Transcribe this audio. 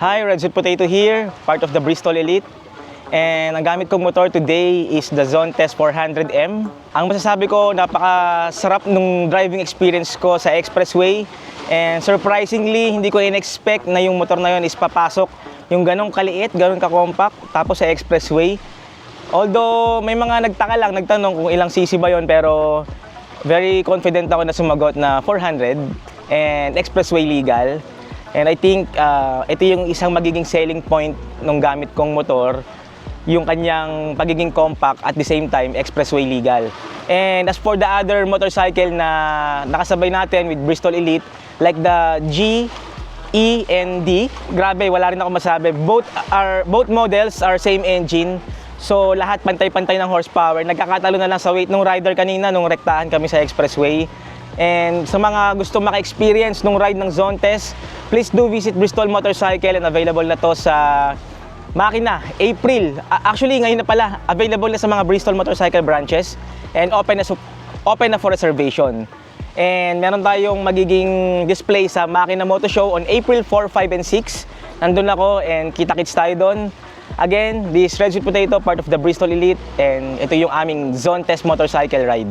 Hi, Red Sweet Potato here, part of the Bristol Elite. And ang gamit kong motor today is the Zontes 400M. Ang masasabi ko, napakasarap nung driving experience ko sa expressway. And surprisingly, hindi ko in-expect na yung motor na yun is papasok yung ganong kaliit, ganong ka-compact, tapos sa expressway. Although may mga nagtaka lang, nagtanong kung ilang cc ba yun, pero very confident ako na sumagot na 400 and expressway legal. And I think ito yung isang magiging selling point ng gamit kong motor, yung kanyang pagiging compact at the same time expressway legal. And as for the other motorcycle na nakasabay natin with Bristol Elite, like the G, E, and D, grabe, wala rin ako masabi. Both models are same engine. So lahat pantay-pantay ng horsepower. Nagkakatalo na lang sa weight ng rider kanina nung rektahan kami sa expressway. And sa mga gusto maka-experience nung ride ng Zontes, please do visit Bristol Motorcycle, and available na to sa Makina, April. Actually, ngayon na pala, available na sa mga Bristol Motorcycle branches and open na for reservation. And meron tayong magiging display sa Makina Moto Show on April 4, 5, and 6. Nandun ako and kita-kits tayo doon. Again, this Red Sweet Potato, part of the Bristol Elite, and ito yung aming Zontes motorcycle ride.